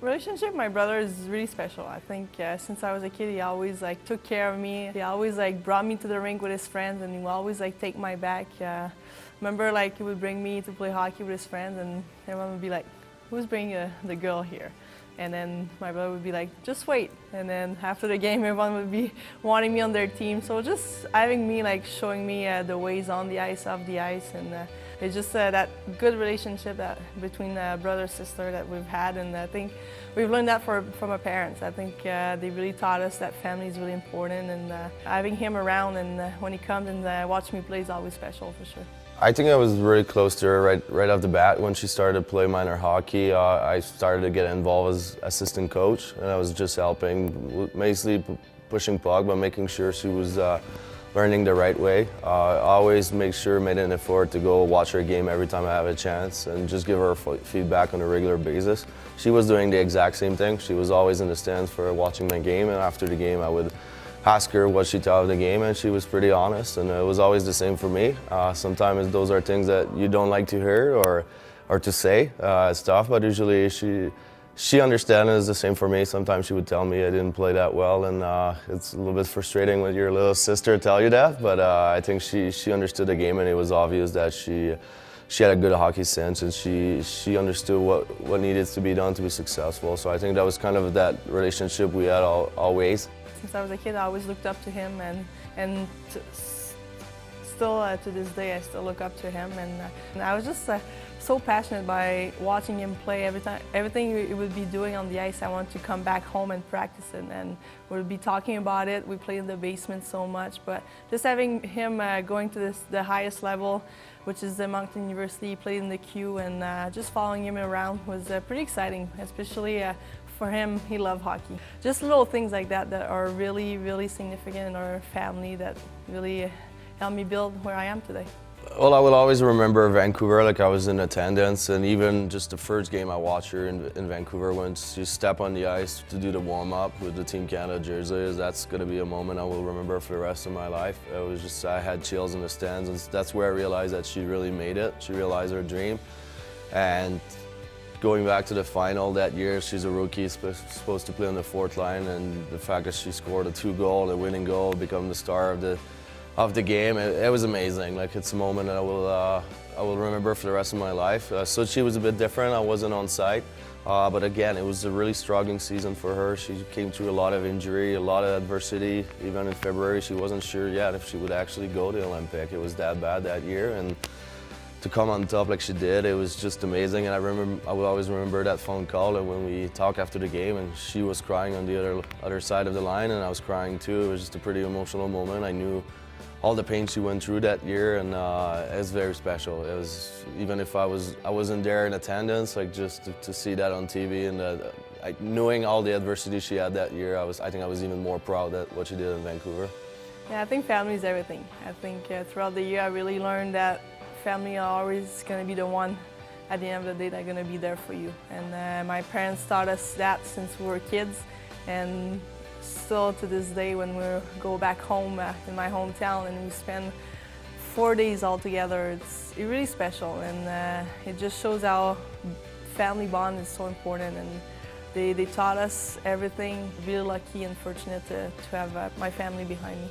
Relationship with my brother is really special. I think since I was a kid, he always took care of me. He always brought me to the rink with his friends, and he would always take my back. Remember, he would bring me to play hockey with his friends, and everyone would be like, "Who's bringing the girl here?" And then my brother would be like, "Just wait." And then after the game, everyone would be wanting me on their team. So just having me showing me the ways on the ice, off the ice, and it's just that good relationship between brother and sister that we've had, and I think we've learned that from our parents. I think they really taught us that family is really important, and having him around and when he comes and watch me play is always special for sure. I think I was really close to her right off the bat. When she started to play minor hockey, I started to get involved as assistant coach, and I was just helping, basically pushing puck, but making sure she was learning the right way. I always made an effort to go watch her game every time I have a chance and just give her feedback on a regular basis. She was doing the exact same thing. She was always in the stands for watching my game, and after the game I would ask her what she thought of the game, and she was pretty honest, and it was always the same for me. Sometimes those are things that you don't like to hear or to say. It's tough, but usually she understands. It's the same for me. Sometimes she would tell me I didn't play that well, and it's a little bit frustrating when your little sister tell you that, but I think she understood the game, and it was obvious that she had a good hockey sense, and she understood what needed to be done to be successful. So I think that was kind of that relationship we had always. Since I was a kid, I always looked up to him, and still to this day, I still look up to him. And I was just so passionate by watching him play. Everything he would be doing on the ice, I wanted to come back home and practice it, and we would be talking about it. We played in the basement so much, but just having him going to the highest level, which is the Moncton University, he played in the Q, and just following him around was pretty exciting, especially for him. He loved hockey. Just little things like that are really, really significant in our family that really helped me build where I am today. Well, I will always remember Vancouver, I was in attendance, and even just the first game I watched her in Vancouver, when she stepped on the ice to do the warm-up with the Team Canada jersey, that's going to be a moment I will remember for the rest of my life. It was just, I had chills in the stands, and that's where I realized that she really made it. She realized her dream. And going back to the final that year, she's a rookie, supposed to play on the fourth line, and the fact that she scored a 2-goal, the winning goal, become the star of the game, it was amazing. It's a moment that I will remember for the rest of my life. Sochi was a bit different. I wasn't on site, but again, it was a really struggling season for her. She came through a lot of injury, a lot of adversity. Even in February, she wasn't sure yet if she would actually go to the Olympic. It was that bad that year, and to come on top like she did, it was just amazing. And I will always remember that phone call, and when we talked after the game, and she was crying on the other side of the line, and I was crying too. It was just a pretty emotional moment. I knew all the pain she went through that year, and it was very special. It was, even if I wasn't there in attendance, just to see that on TV, and knowing all the adversity she had that year, I think I was even more proud of what she did in Vancouver. Yeah, I think family is everything. I think throughout the year I really learned that family are always going to be the one at the end of the day that's going to be there for you. And my parents taught us that since we were kids, and still to this day when we go back home in my hometown and we spend 4 days all together, it's really special, and it just shows how family bond is so important, and they taught us everything. Really lucky and fortunate to have my family behind me.